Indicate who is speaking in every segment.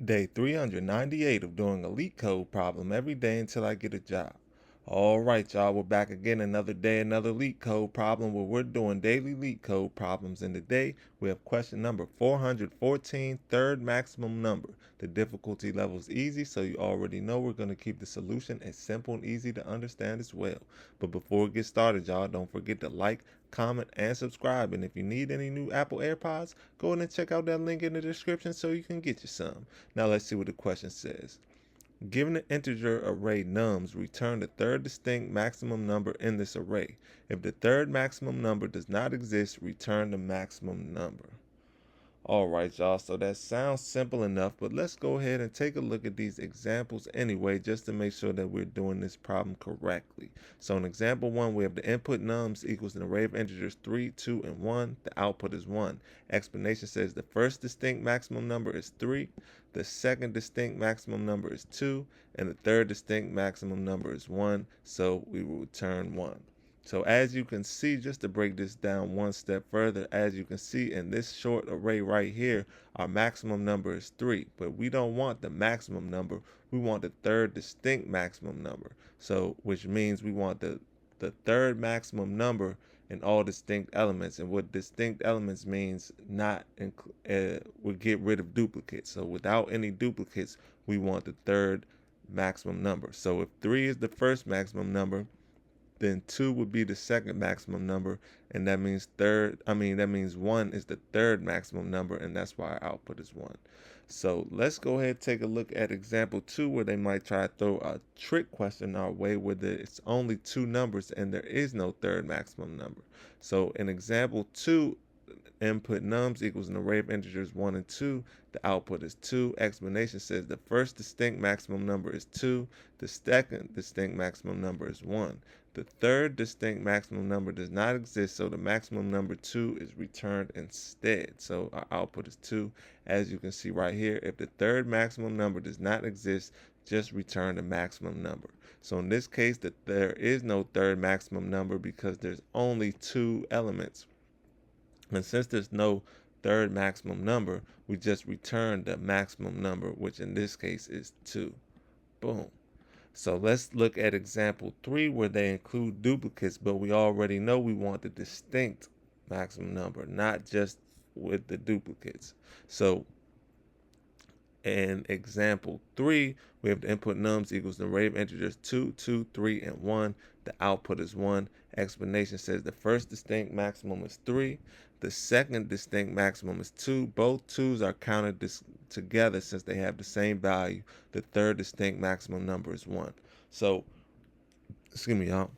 Speaker 1: Day 398 of doing a LeetCode problem every day until I get a job. All right, y'all, we're back again another day, another LeetCode problem where we're doing daily LeetCode problems. And today we have question number 414, third maximum number. The difficulty level is easy, so you already know we're going to keep the solution as simple and easy to understand as well. But before we get started, y'all, don't forget to like, comment, and subscribe. And if you need any new Apple AirPods, go ahead and check out that link in the description so you can get you some. Now let's see what the question says. Given the integer array nums, return the third distinct maximum number in this array. If the third maximum number does not exist, return the maximum number. All right, y'all, so that sounds simple enough, but let's go ahead and take a look at these examples anyway, just to make sure that we're doing this problem correctly. So in example 1, we have the input nums equals an array of integers 3, 2, and 1. The output is 1. Explanation says the first distinct maximum number is 3, the second distinct maximum number is 2, and the third distinct maximum number is 1, so we will return 1. So as you can see, just to break this down one step further, as you can see in this short array right here, our maximum number is 3, but we don't want the maximum number. We want the third distinct maximum number. So which means we want the third maximum number in all distinct elements. And what distinct elements means, we get rid of duplicates. So without any duplicates, we want the third maximum number. So if 3 is the first maximum number, then 2 would be the second maximum number, and that means 1 is the third maximum number, and that's why our output is 1. So let's go ahead and take a look at example 2, where they might try to throw a trick question our way where it's only 2 numbers and there is no third maximum number. So in example 2, input nums equals an array of integers 1 and 2. The output is 2. Explanation says the first distinct maximum number is 2. The second distinct maximum number is 1. The third distinct maximum number does not exist, so the maximum number 2 is returned instead. So our output is 2. As you can see right here, if the third maximum number does not exist, just return the maximum number. So in this case, there is no third maximum number because there's only 2 elements. And since there's no third maximum number, we just return the maximum number, which in this case is 2. Boom. So let's look at example 3, where they include duplicates, but we already know we want the distinct maximum number, not just with the duplicates. So in example 3, we have the input nums equals an array of integers 2, 2, 3, and 1. The output is 1. Explanation says the first distinct maximum is 3. The second distinct maximum is 2. Both 2's are counted together since they have the same value. The third distinct maximum number is 1. So, excuse me, y'all.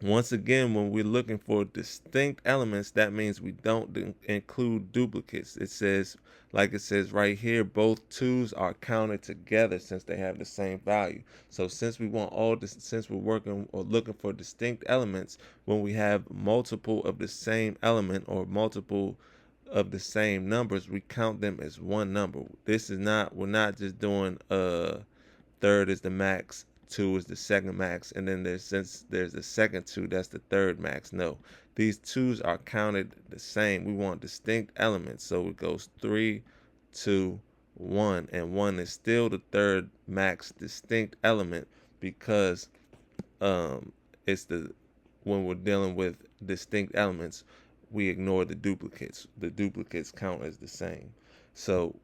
Speaker 1: Once again, when we're looking for distinct elements, that means we don't include duplicates. It says right here, both 2's are counted together since they have the same value. So since we want since we're working or looking for distinct elements, when we have multiple of the same element or multiple of the same numbers, we count them as one number. We're not just doing third is the max, 2 is the second max, and then since there's the second 2, that's the third max. No, these 2's are counted the same. We want distinct elements, so it goes 3, 2, 1, and 1 is still the third max distinct element because when we're dealing with distinct elements, we ignore the duplicates. The duplicates count as the same, so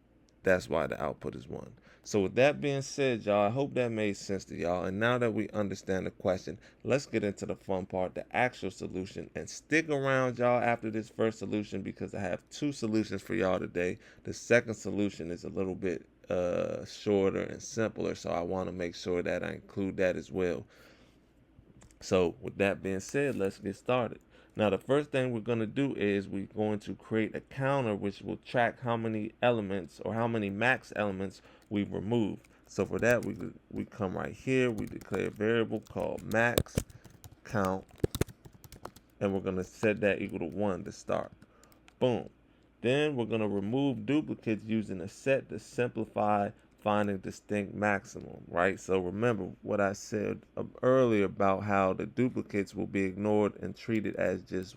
Speaker 1: that's why the output is 1. So with that being said, y'all, I hope that made sense to y'all. And now that we understand the question, let's get into the fun part, the actual solution. And stick around, y'all, after this first solution because I have 2 solutions for y'all today. The second solution is a little bit shorter and simpler, so I want to make sure that I include that as well. So with that being said, let's get started. Now the first thing we're going to do is we're going to create a counter which will track how many elements or how many max elements we've removed. So for that, we come right here, we declare a variable called max count, and we're going to set that equal to 1 to start. Boom. Then we're going to remove duplicates using a set to simplify finding distinct maximum, right? So remember what I said earlier about how the duplicates will be ignored and treated as just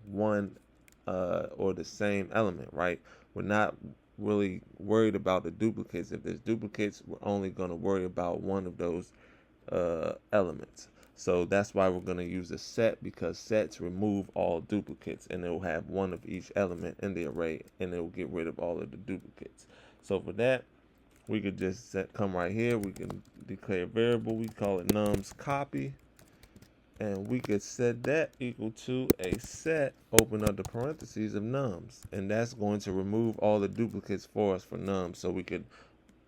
Speaker 1: one or the same element, right? We're not really worried about the duplicates. If there's duplicates, we're only going to worry about one of those elements. So that's why we're going to use a set, because sets remove all duplicates, and it will have one of each element in the array, and it will get rid of all of the duplicates. So for that, we could just come right here. We can declare a variable. We call it nums copy, and we could set that equal to a set, open up the parentheses, of nums, and that's going to remove all the duplicates for us for nums, so we could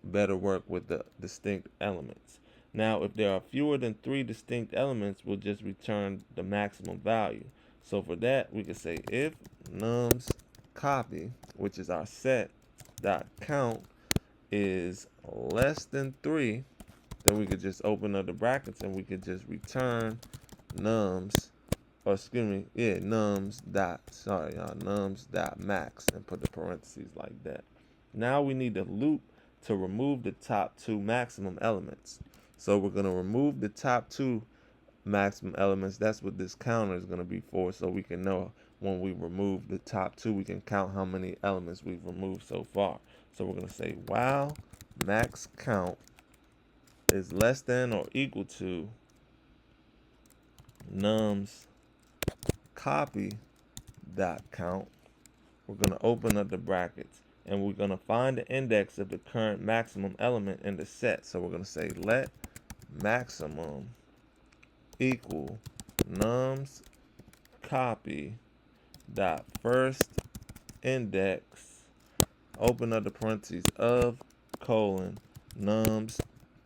Speaker 1: better work with the distinct elements. Now, if there are fewer than 3 distinct elements, we'll just return the maximum value. So for that, we could say if nums copy, which is our set, dot count is less than 3, then we could just open up the brackets and we could just return nums, or excuse me, yeah, nums dot max, and put the parentheses like that. Now we need a loop to remove the top 2 maximum elements. So we're going to remove the top 2 maximum elements. That's what this counter is going to be for, so we can know when we remove the top 2, we can count how many elements we've removed so far. So we're going to say while max count is less than or equal to nums copy dot count, we're going to open up the brackets, and we're going to find the index of the current maximum element in the set. So we're going to say let maximum equal nums copy dot first index, open up the parentheses, of colon nums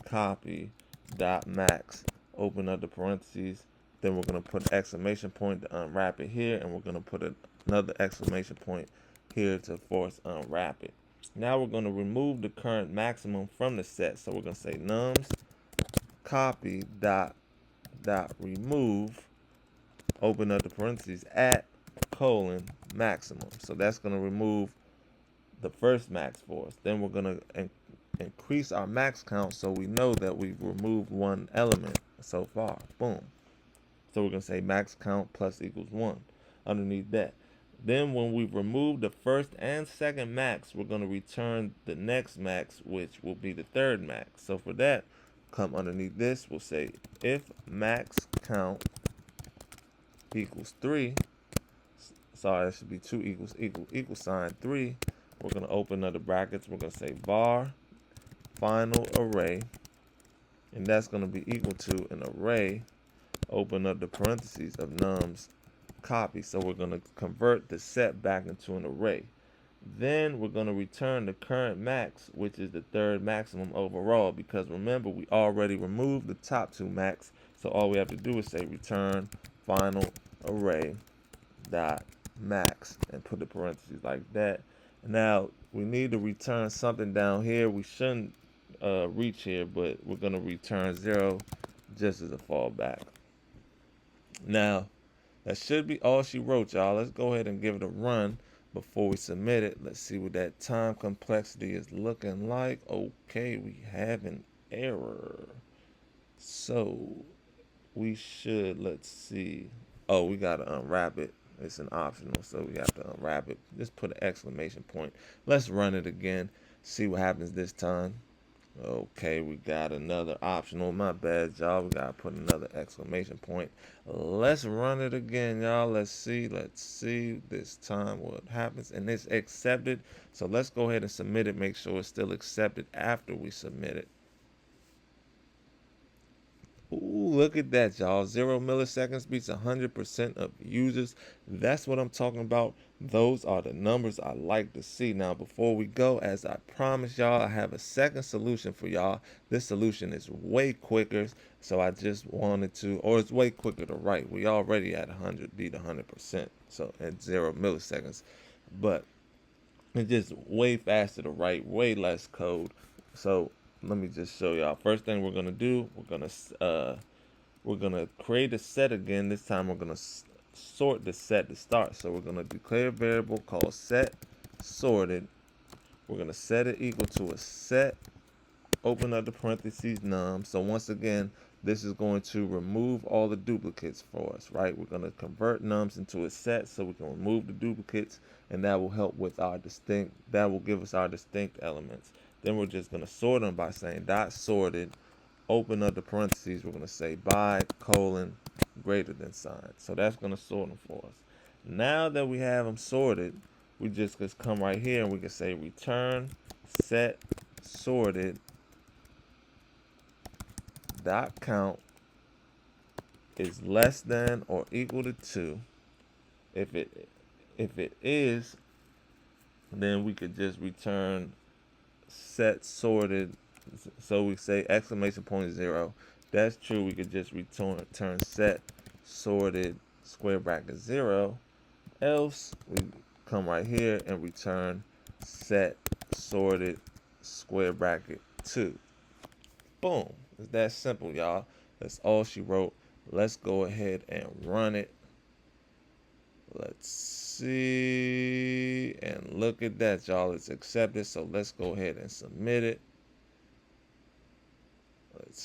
Speaker 1: copy dot max, open up the parentheses. Then we're going to put exclamation point to unwrap it here, and we're going to put another exclamation point here to force unwrap it. Now we're going to remove the current maximum from the set. So we're going to say nums copy dot remove, open up the parentheses, at colon maximum. So that's going to remove the first max for us. Then we're going to increase our max count, so we know that we've removed 1 element so far. Boom. So we're going to say max count plus equals 1 underneath that. Then when we've removed the first and second max, we're going to return the next max, which will be the third max. So for that, come underneath this, we'll say if max count equals 3, sorry, that should be 2 equal sign 3. We're going to open up the brackets. We're going to say var final array, and that's going to be equal to an array, open up the parentheses, of nums copy. So we're going to convert the set back into an array. Then we're going to return the current max, which is the third maximum overall, because remember, we already removed the top 2 max. So all we have to do is say return final array dot max, and put the parentheses like that. Now we need to return something down here. We shouldn't reach here, but we're going to return 0 just as a fallback. Now that should be all she wrote, y'all. Let's go ahead and give it a run before we submit it. Let's see what that time complexity is looking like. Okay, we have an error. So we should, let's see. Oh, we got to unwrap it. It's an optional, so we have to unwrap it. Just put an exclamation point. Let's run it again. See what happens this time. Okay, we got another optional. My bad, y'all. We gotta put another exclamation point. Let's run it again, y'all. Let's see this time what happens. And it's accepted. So let's go ahead and submit it. Make sure it's still accepted after we submit it. Ooh, look at that, y'all. 0 milliseconds beats 100% of users. That's what I'm talking about. Those are the numbers I like to see. Now, before we go, as I promised y'all, I have a second solution for y'all. This solution is way quicker, so I just wanted to, or it's way quicker to write. We already at 100, beat 100%, so at 0 milliseconds. But it's just way faster to write, way less code. So let me just show y'all. First thing we're gonna do, we're gonna create a set again. This time we're gonna sort the set to start. So we're gonna declare a variable called set sorted. We're gonna set it equal to a set, open up the parentheses num. So once again, this is going to remove all the duplicates for us, right? We're going to convert nums into a set so we can remove the duplicates, and that will help with that will give us our distinct elements. Then we're just going to sort them by saying dot sorted, open up the parentheses, we're going to say by colon greater than sign. So that's going to sort them for us. Now that we have them sorted, we just come right here and we can say return set sorted dot count is less than or equal to 2. If it is, then we could just return set sorted. So we say exclamation point 0. That's true. We could just return set sorted square bracket 0. Else we come right here and return set sorted square bracket 2. Boom. It's that simple, y'all. That's all she wrote. Let's go ahead and run it. Let's see. And look at that, y'all. It's accepted. So let's go ahead and submit it. Let's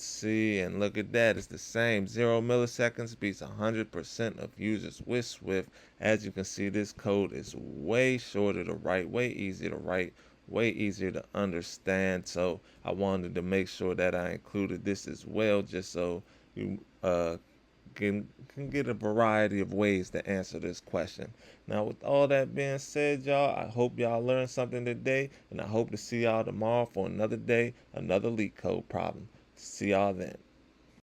Speaker 1: see. And look at that. It's the same. 0 milliseconds beats 100% of users with Swift. As you can see, this code is way shorter to write, way easier to write, way easier to understand. So I wanted to make sure that I included this as well, just so you can get a variety of ways to answer this question. Now, with all that being said, y'all, I hope y'all learned something today, and I hope to see y'all tomorrow for another day, another LeetCode problem. See y'all then.